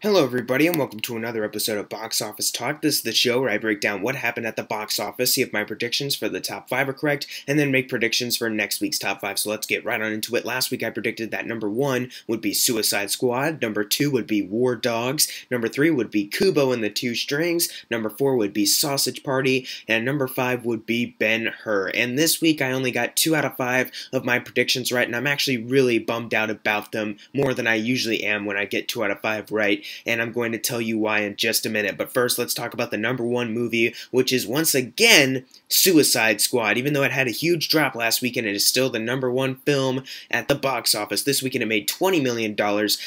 Hello everybody and welcome to another episode of Box Office Talk. This is the show where I break down what happened at the box office, see if my predictions for the top 5 are correct, and then make predictions for next week's top 5. So let's get right on into it. Last week I predicted that number 1 would be Suicide Squad, number 2 would be War Dogs, number 3 would be Kubo and the Two Strings, number 4 would be Sausage Party, and number 5 would be Ben-Hur. And this week I only got 2 out of 5 of my predictions right, and I'm actually really bummed out about them, more than I usually am when I get 2 out of 5 right. And I'm going to tell you why in just a minute. But first, let's talk about the number 1 movie, which is once again Suicide Squad. Even though it had a huge drop last weekend, it is still the number 1 film at the box office. This weekend it made $20 million,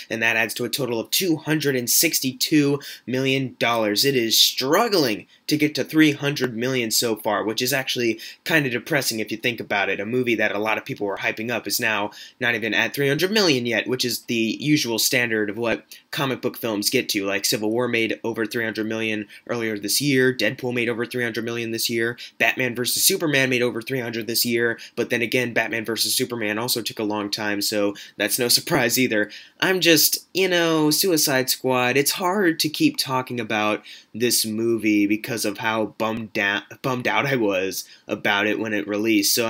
and that adds to a total of $262 million. It is struggling to get to $300 million so far, which is actually kind of depressing if you think about it. A movie that a lot of people were hyping up is now not even at $300 million yet, which is the usual standard of what comic book films get to. Like Civil War made over $300 million earlier this year, Deadpool made over $300 million this year, Batman vs. Superman made over $300 this year, but then again, Batman vs. Superman also took a long time, so that's no surprise either. I'm just, Suicide Squad, it's hard to keep talking about this movie because of how bummed out I was about it when it released. So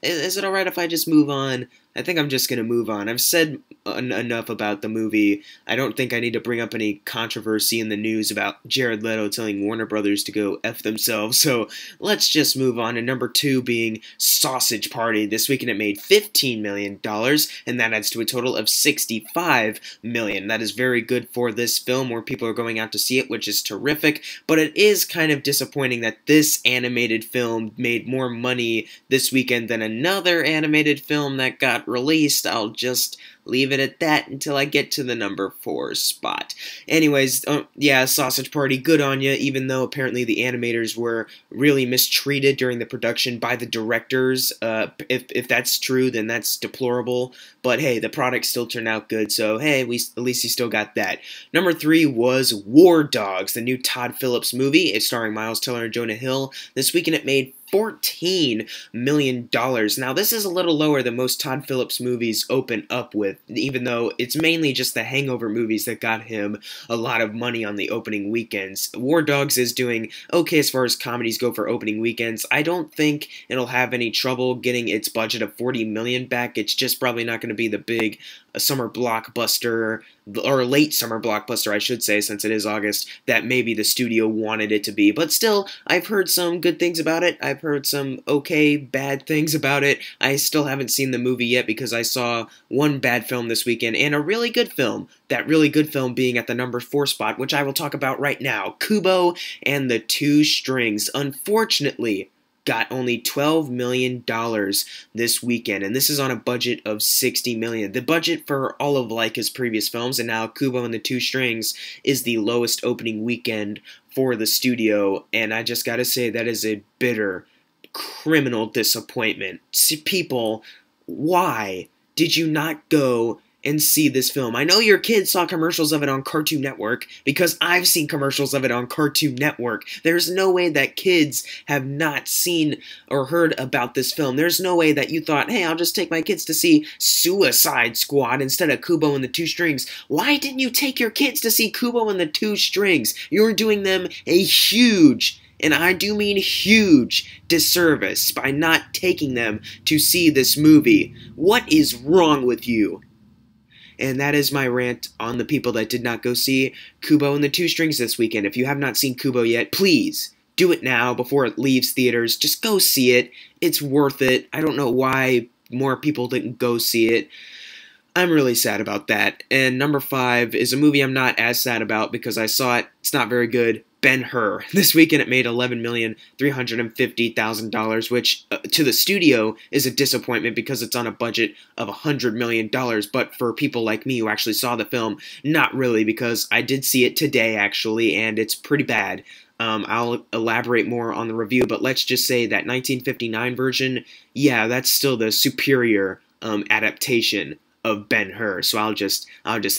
is it alright if I just move on? I think I'm just going to move on. I've said enough about the movie. I don't think I need to bring up any controversy in the news about Jared Leto telling Warner Brothers to go F themselves. So let's just move on to number 2 being Sausage Party. This weekend it made $15 million, and that adds to a total of $65 million. That is very good for this film. More people are going out to see it, which is terrific. But it is kind of disappointing that this animated film made more money this weekend than another animated film that got released. I'll just leave it at that until I get to the number 4 spot. Anyways, yeah, Sausage Party, good on ya, even though apparently the animators were really mistreated during the production by the directors. If that's true, then that's deplorable. But hey, the product still turned out good, so hey, at least you still got that. Number 3 was War Dogs, the new Todd Phillips movie. It's starring Miles Teller and Jonah Hill. This weekend it made $14 million. Now, this is a little lower than most Todd Phillips movies open up with, even though it's mainly just the Hangover movies that got him a lot of money on the opening weekends. War Dogs is doing okay as far as comedies go for opening weekends. I don't think it'll have any trouble getting its budget of $40 million back. It's just probably not going to be the big summer blockbuster, or late summer blockbuster, I should say, since it is August, that maybe the studio wanted it to be. But still, I've heard some good things about it. I've heard some okay, bad things about it. I still haven't seen the movie yet because I saw one bad film this weekend and a really good film. That really good film being at the number 4 spot, which I will talk about right now. Kubo and the Two Strings. Unfortunately, got only $12 million this weekend, and this is on a budget of $60 million. The budget for all of Laika's previous films, and now Kubo and the Two Strings, is the lowest opening weekend for the studio, and I just gotta say that is a bitter, criminal disappointment. See, people, why did you not go and see this film? I know your kids saw commercials of it on Cartoon Network, because I've seen commercials of it on Cartoon Network. There's no way that kids have not seen or heard about this film. There's no way that you thought, hey, I'll just take my kids to see Suicide Squad instead of Kubo and the Two Strings. Why didn't you take your kids to see Kubo and the Two Strings? You're doing them a huge, and I do mean huge, disservice by not taking them to see this movie. What is wrong with you? And that is my rant on the people that did not go see Kubo and the Two Strings this weekend. If you have not seen Kubo yet, please do it now before it leaves theaters. Just go see it. It's worth it. I don't know why more people didn't go see it. I'm really sad about that. And number 5 is a movie I'm not as sad about because I saw it. It's not very good. Ben-Hur. This weekend it made $11,350,000, which to the studio is a disappointment because it's on a budget of $100 million, but for people like me who actually saw the film, not really, because I did see it today actually, and it's pretty bad. I'll elaborate more on the review, but let's just say that 1959 version, yeah, that's still the superior adaptation of Ben-Hur, so I'll just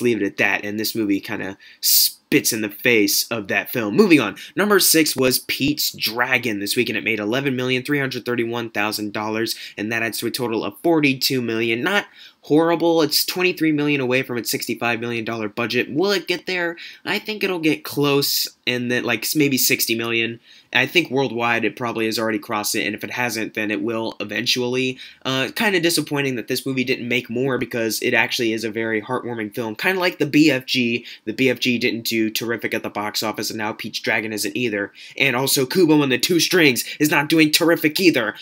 leave it at that, and this movie kind of spits in the face of that film. Moving on. Number 6 was Pete's Dragon. This weekend it made $11,331,000, and that adds to a total of $42 million. Not horrible. It's $23 million away from its $65 million budget. Will it get there? I think it'll get close, and then like maybe $60 million. I think worldwide it probably has already crossed it, and if it hasn't, then it will eventually. Kind of disappointing that this movie didn't make more, because it actually is a very heartwarming film. Kind of like the BFG. The BFG didn't do terrific at the box office, and now Peach Dragon isn't either. And also Kubo and the Two Strings is not doing terrific either.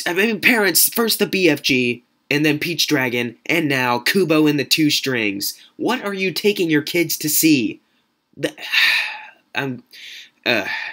I mean, parents, first the BFG, and then Peach Dragon, and now Kubo and the Two Strings. What are you taking your kids to see? It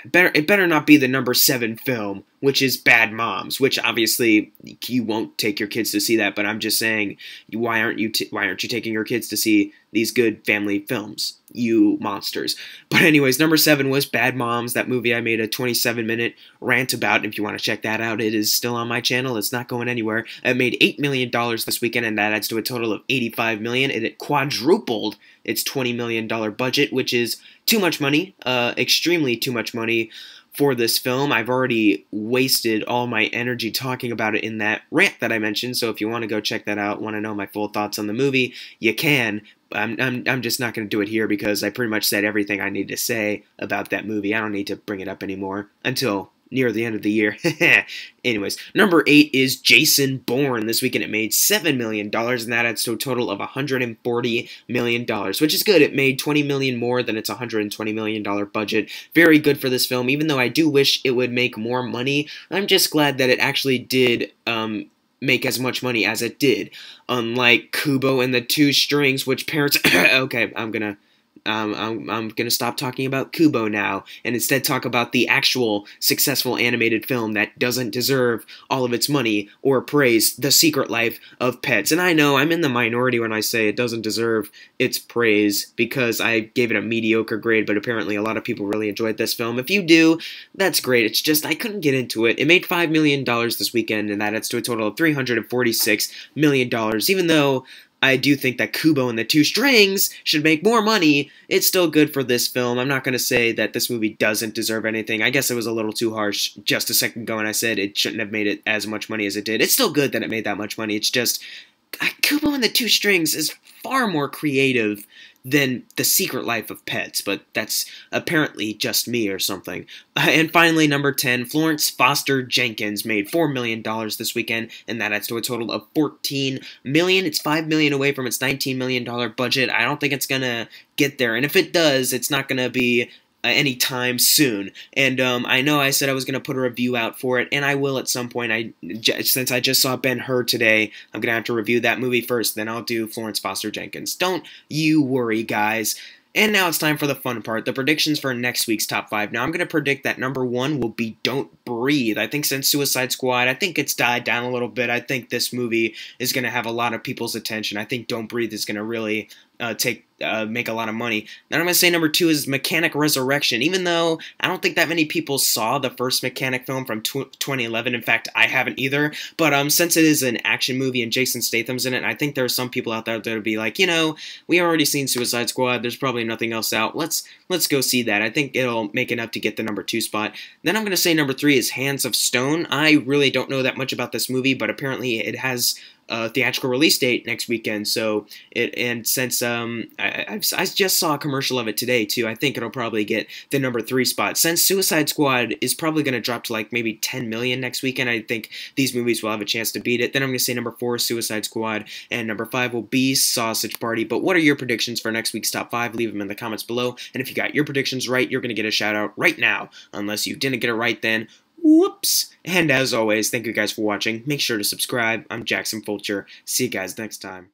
better not be the number 7 film, which is Bad Moms, which obviously you won't take your kids to see that, but I'm just saying, why aren't you taking your kids to see these good family films, you monsters? But anyways, number 7 was Bad Moms, that movie I made a 27-minute rant about. If you want to check that out, it is still on my channel. It's not going anywhere. It made $8 million this weekend, and that adds to a total of $85 million, and it quadrupled its $20 million budget, which is too much money, extremely too much money for this film. I've already wasted all my energy talking about it in that rant that I mentioned, so if you want to go check that out, want to know my full thoughts on the movie, you can. I'm just not going to do it here, because I pretty much said everything I need to say about that movie. I don't need to bring it up anymore until near the end of the year. Anyways, number 8 is Jason Bourne. This weekend it made $7 million, and that adds to a total of $140 million, which is good. It made $20 million more than its $120 million budget. Very good for this film, even though I do wish it would make more money. I'm just glad that it actually did make as much money as it did. Unlike Kubo and the Two Strings, which parents... Okay, I'm gonna stop talking about Kubo now, and instead talk about the actual successful animated film that doesn't deserve all of its money or praise, The Secret Life of Pets. And I know I'm in the minority when I say it doesn't deserve its praise, because I gave it a mediocre grade, but apparently a lot of people really enjoyed this film. If you do, that's great. It's just I couldn't get into it. It made $5 million this weekend, and that adds to a total of $346 million. Even though I do think that Kubo and the Two Strings should make more money, it's still good for this film. I'm not going to say that this movie doesn't deserve anything. I guess it was a little too harsh just a second ago when I said it shouldn't have made it as much money as it did. It's still good that it made that much money. It's just, Kubo and the Two Strings is far more creative than The Secret Life of Pets, but that's apparently just me or something. And finally, number 10, Florence Foster Jenkins made $4 million this weekend, and that adds to a total of $14 million. It's $5 million away from its $19 million budget. I don't think it's gonna get there, and if it does, it's not gonna be anytime soon. And I know I said I was going to put a review out for it, and I will at some point. Since I just saw Ben-Hur today, I'm going to have to review that movie first, then I'll do Florence Foster Jenkins. Don't you worry, guys. And now it's time for the fun part, the predictions for next week's top 5. Now I'm going to predict that number 1 will be Don't Breathe. I think since Suicide Squad, I think it's died down a little bit. I think this movie is going to have a lot of people's attention. I think Don't Breathe is going to really make a lot of money. Then I'm going to say number 2 is Mechanic Resurrection, even though I don't think that many people saw the first Mechanic film from 2011. In fact, I haven't either. But since it is an action movie and Jason Statham's in it, I think there are some people out there that would be like, you know, we already seen Suicide Squad. There's probably nothing else out. Let's go see that. I think it'll make enough to get the number 2 spot. Then I'm going to say number 3 is Hands of Stone. I really don't know that much about this movie, but apparently it has a theatrical release date next weekend. So since I just saw a commercial of it today too, I think it'll probably get the number 3 spot. Since Suicide Squad is probably going to drop to like maybe 10 million next weekend, I think these movies will have a chance to beat it. Then I'm going to say number 4 is Suicide Squad, and number 5 will be Sausage Party. But what are your predictions for next week's top 5? Leave them in the comments below. And if you got your predictions right, you're going to get a shout out right now. Unless you didn't get it right, then whoops. And as always, thank you guys for watching. Make sure to subscribe. I'm Jackson Fulcher. See you guys next time.